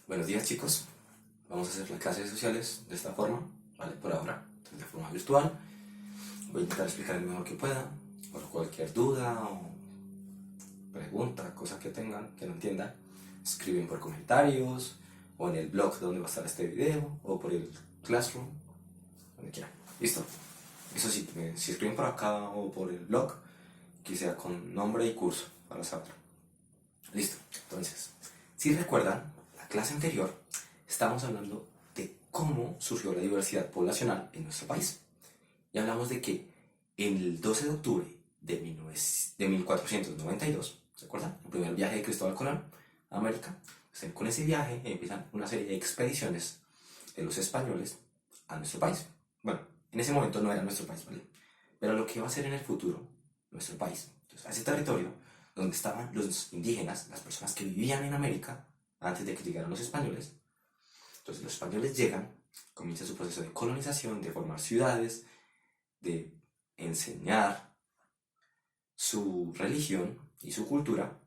Buenos días, chicos. Vamos a hacer las clases sociales de esta forma, ¿vale? Por ahora, de forma virtual. Voy a intentar explicar lo mejor que pueda. Por cualquier duda o pregunta, cosa que tengan, que no entiendan, escriben por comentarios o en el blog donde va a estar este video o por el Classroom, donde quieran. ¿Listo? Eso sí, si escriben por acá o por el blog, que sea con nombre y curso para saber. Listo. Entonces, si recuerdan, la clase anterior estábamos hablando de cómo surgió la diversidad poblacional en nuestro país. Y hablamos de que el 12 de octubre de 1492, ¿se acuerdan? El primer viaje de Cristóbal Colón a América. Pues, con ese viaje empiezan una serie de expediciones de los españoles a nuestro país. Bueno, en ese momento no era nuestro país, ¿vale? Pero lo que va a ser en el futuro nuestro país. Entonces, a ese territorio donde estaban los indígenas, las personas que vivían en América antes de que llegaran los españoles. Entonces los españoles llegan, comienza su proceso de colonización, de formar ciudades, de enseñar su religión y su cultura.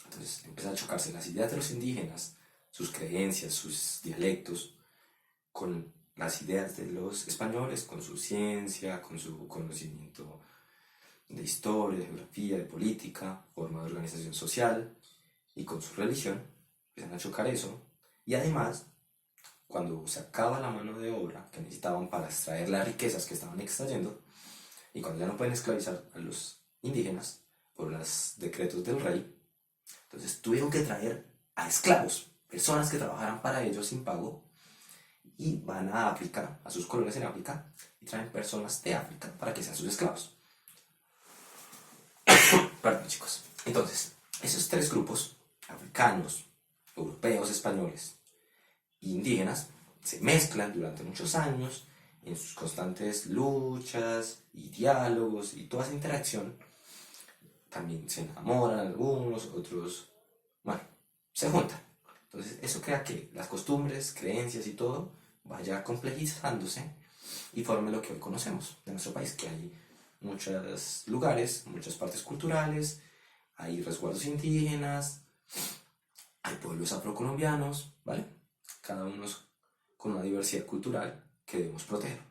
Entonces empiezan a chocarse las ideas de los indígenas, sus creencias, sus dialectos, con las ideas de los españoles, con su ciencia, con su conocimiento de historia, de geografía, de política, forma de organización social y con su religión. Empiezan a chocar eso. Y además, cuando se acaba la mano de obra que necesitaban para extraer las riquezas que estaban extrayendo, y cuando ya no pueden esclavizar a los indígenas por los decretos del rey, entonces tuvieron que traer a esclavos, personas que trabajaran para ellos sin pago, y van a África, a sus colonias en África, y traen personas de África para que sean sus esclavos. Perdón, chicos. Entonces, esos tres grupos, africanos, europeos, españoles e indígenas, se mezclan durante muchos años en sus constantes luchas y diálogos y toda esa interacción. También se enamoran algunos, otros, bueno, se juntan. Entonces, eso crea que las costumbres, creencias y todo vaya complejizándose y forme lo que hoy conocemos de nuestro país, que hay muchos lugares, muchas partes culturales, hay resguardos indígenas, hay pueblos afrocolombianos, ¿vale? Cada uno con una diversidad cultural que debemos proteger.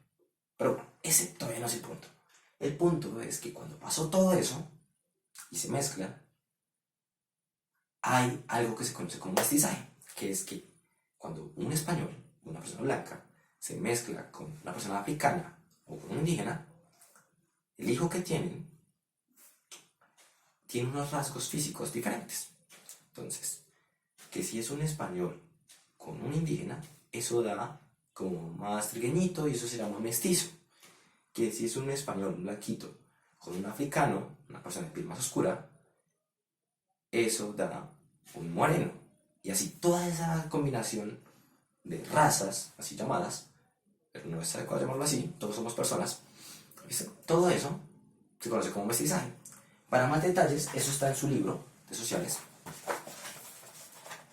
Pero bueno, ese todavía no es el punto. El punto es que cuando pasó todo eso y se mezclan, hay algo que se conoce como mestizaje, que es que cuando un español, una persona blanca, se mezcla con una persona africana o con un indígena, el hijo que tienen tiene unos rasgos físicos diferentes. Entonces, que si es un español con un indígena, eso da como más trigueñito y eso se llama mestizo. Que si es un español, un blanquito, con un africano, una persona de piel más oscura, eso da un moreno. Y así toda esa combinación de razas, así llamadas, pero no es adecuado llamarlo así, todos somos personas, todo eso se conoce como mestizaje. Para más detalles, eso está en su libro de sociales,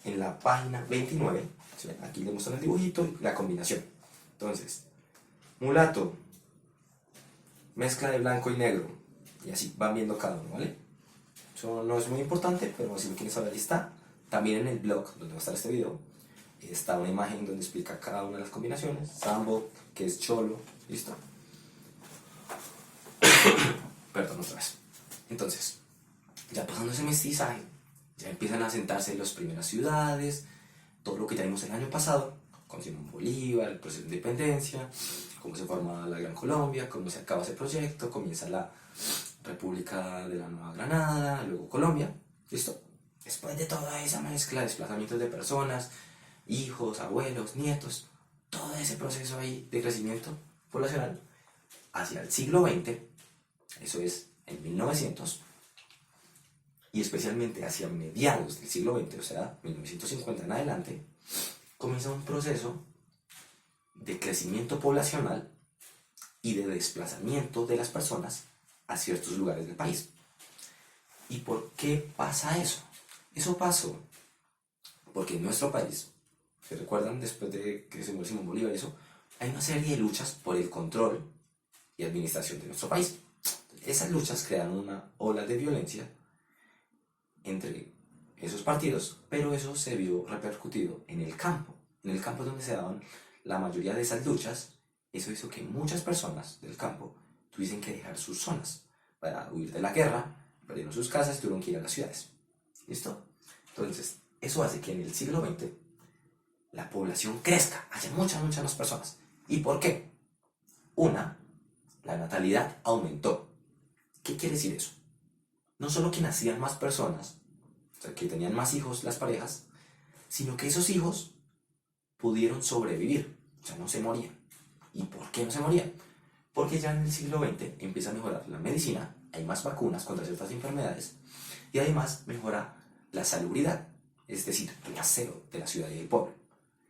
en la página 29, ¿sí? Aquí le muestran el dibujito y la combinación. Entonces, mulato, mezcla de blanco y negro, y así van viendo cada uno, ¿vale? Eso no es muy importante, pero si lo quieren saber, ahí está. También en el blog donde va a estar este video está una imagen donde explica cada una de las combinaciones. Sambo, que es cholo, listo. Perdón, otra vez. Entonces, ya pasando ese mestizaje, ya empiezan a asentarse las primeras ciudades, todo lo que ya vimos el año pasado, con Simón Bolívar, el proceso de independencia, cómo se forma la Gran Colombia, cómo se acaba ese proyecto, comienza la República de la Nueva Granada, luego Colombia, ¿listo? Después de toda esa mezcla, desplazamientos de personas, hijos, abuelos, nietos, todo ese proceso ahí de crecimiento poblacional, hacia el siglo XX, eso es en 1900, y especialmente hacia mediados del siglo XX, o sea, 1950 en adelante, comienza un proceso de crecimiento poblacional y de desplazamiento de las personas a ciertos lugares del país. ¿Y por qué pasa eso? Eso pasó porque en nuestro país, ¿se recuerdan después de que se murió Simón Bolívar y eso? Hay una serie de luchas por el control y administración de nuestro país. Esas luchas crearon una ola de violencia entre esos partidos, pero eso se vio repercutido en el campo. En el campo donde se daban la mayoría de esas luchas, eso hizo que muchas personas del campo tuviesen que dejar sus zonas para huir de la guerra, perdieron sus casas y tuvieron que ir a las ciudades. ¿Listo? Entonces, eso hace que en el siglo XX la población crezca, haya muchas más personas. ¿Y por qué? Una, la natalidad aumentó. ¿Qué quiere decir eso? No solo que nacían más personas, o sea, que tenían más hijos las parejas, sino que esos hijos pudieron sobrevivir, o sea, no se morían. ¿Y por qué no se morían? Porque ya en el siglo XX empieza a mejorar la medicina, hay más vacunas contra ciertas enfermedades y además mejora la salubridad, es decir, el aseo de la ciudad y del pueblo.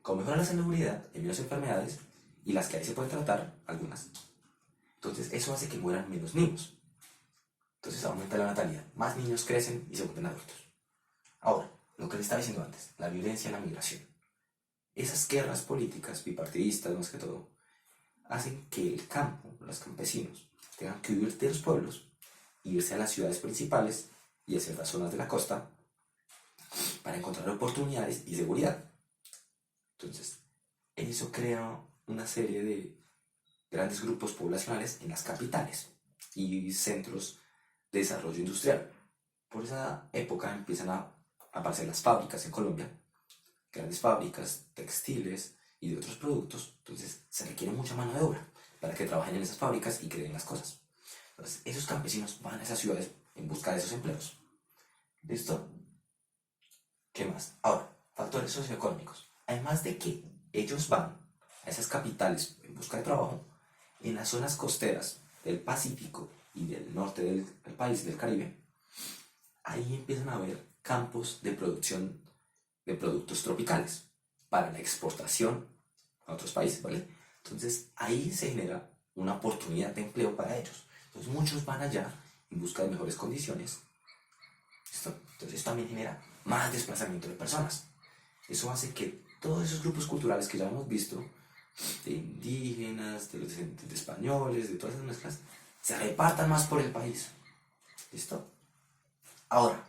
Como mejora la salubridad, hay menos enfermedades y las que ahí se pueden tratar, algunas. Entonces eso hace que mueran menos niños. Entonces aumenta la natalidad, más niños crecen y se vuelven adultos. Ahora, lo que les estaba diciendo antes, la violencia en la migración. Esas guerras políticas, bipartidistas más que todo, hacen que el campo, los campesinos, tengan que huir de los pueblos, irse a las ciudades principales y a ciertas zonas de la costa para encontrar oportunidades y seguridad. Entonces, eso crea una serie de grandes grupos poblacionales en las capitales y centros de desarrollo industrial. Por esa época empiezan a aparecer las fábricas en Colombia, grandes fábricas textiles y de otros productos. Entonces se requiere mucha mano de obra para que trabajen en esas fábricas y creen las cosas. Entonces esos campesinos van a esas ciudades en busca de esos empleos. ¿Listo? ¿Qué más? Ahora, factores socioeconómicos. Además de que ellos van a esas capitales en busca de trabajo, en las zonas costeras del Pacífico y del norte del país, del Caribe, ahí empiezan a haber campos de producción de productos tropicales para la exportación a otros países, ¿vale? Entonces ahí se genera una oportunidad de empleo para ellos. Entonces muchos van allá en busca de mejores condiciones. ¿Listo? Entonces eso también genera más desplazamiento de personas. Eso hace que todos esos grupos culturales que ya hemos visto, de indígenas, de los descendientes de españoles, de todas esas mezclas, se repartan más por el país. ¿Listo? Ahora,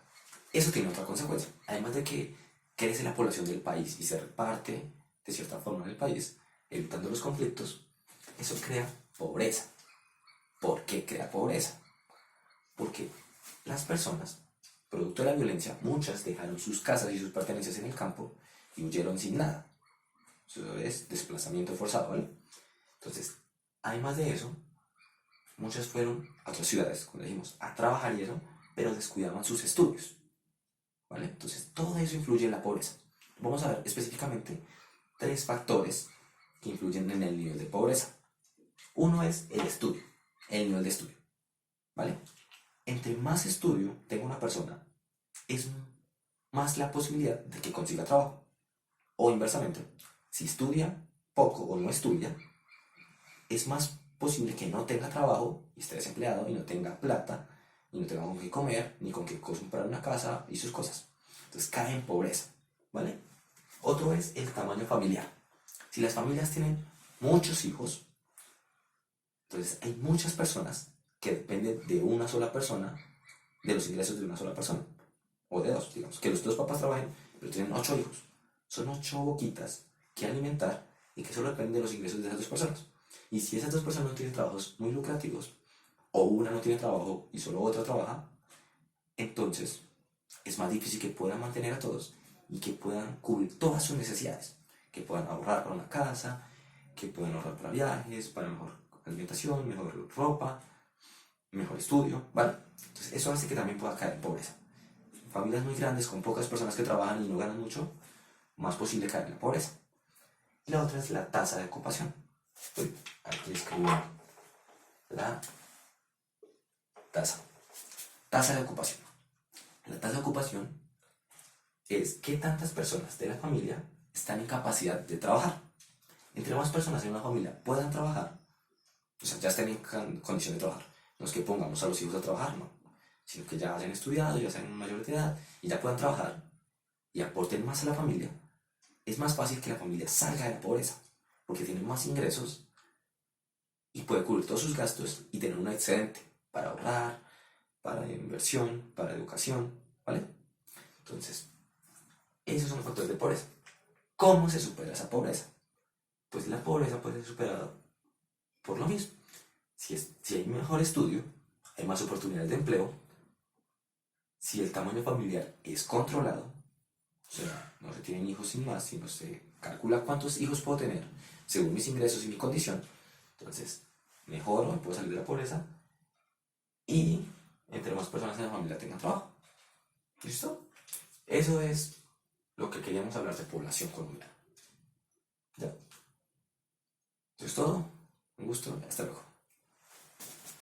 eso tiene otra consecuencia. Además de que crece la población del país y se reparte de cierta forma en el país, evitando los conflictos, eso crea pobreza. ¿Por qué crea pobreza? Porque las personas, producto de la violencia, muchas dejaron sus casas y sus pertenencias en el campo y huyeron sin nada. Eso es desplazamiento forzado, ¿vale? Entonces, además de eso, muchas fueron a otras ciudades, como dijimos, a trabajar y eso, pero descuidaban sus estudios, ¿vale? Entonces, todo eso influye en la pobreza. Vamos a ver específicamente 3 factores que influyen en el nivel de pobreza. Uno es el estudio, el nivel de estudio, ¿vale? Entre más estudio tenga una persona, es más la posibilidad de que consiga trabajo. O inversamente, si estudia poco o no estudia, es más posible que no tenga trabajo y esté desempleado y no tenga plata y no tenga con qué comer ni con qué comprar una casa y sus cosas. Entonces cae en pobreza, ¿vale? Otro es el tamaño familiar. Si las familias tienen muchos hijos, entonces hay muchas personas que dependen de una sola persona, de los ingresos de una sola persona, o de dos, digamos, que los 2 papás trabajen, pero tienen 8 hijos. Son 8 boquitas que alimentar y que solo dependen de los ingresos de esas 2 personas. Y si esas 2 personas no tienen trabajos muy lucrativos, o una no tiene trabajo y solo otra trabaja, entonces es más difícil que puedan mantener a todos y que puedan cubrir todas sus necesidades, que puedan ahorrar para una casa, que puedan ahorrar para viajes, para mejor alimentación, mejor ropa, mejor estudio, ¿vale? Entonces eso hace que también pueda caer en pobreza. Familias muy grandes con pocas personas que trabajan y no ganan mucho, más posible caer en la pobreza. Y la otra es la tasa de ocupación. Aquí escribo la tasa de ocupación. La tasa de ocupación es qué tantas personas de la familia están en capacidad de trabajar. Entre más personas en una familia puedan trabajar, o sea, ya estén en condición de trabajar. No es que pongamos a los hijos a trabajar, no, sino que ya hayan estudiado, ya sean mayor de edad y ya puedan trabajar y aporten más a la familia. Es más fácil que la familia salga de la pobreza, porque tiene más ingresos y puede cubrir todos sus gastos y tener un excedente para ahorrar, para inversión, para educación, ¿vale? Entonces, esos son los factores de pobreza. ¿Cómo se supera esa pobreza? Pues la pobreza puede ser superada por lo mismo. Si hay mejor estudio, hay más oportunidades de empleo, si el tamaño familiar es controlado, o sea, no se tienen hijos sin más, sino se calcula cuántos hijos puedo tener según mis ingresos y mi condición, entonces mejoro, me puedo salir de la pobreza y entre más personas en la familia tengan trabajo. ¿Listo? Eso es lo que queríamos hablar de población colombiana. ¿Ya? Eso es todo. Un gusto. Hasta luego.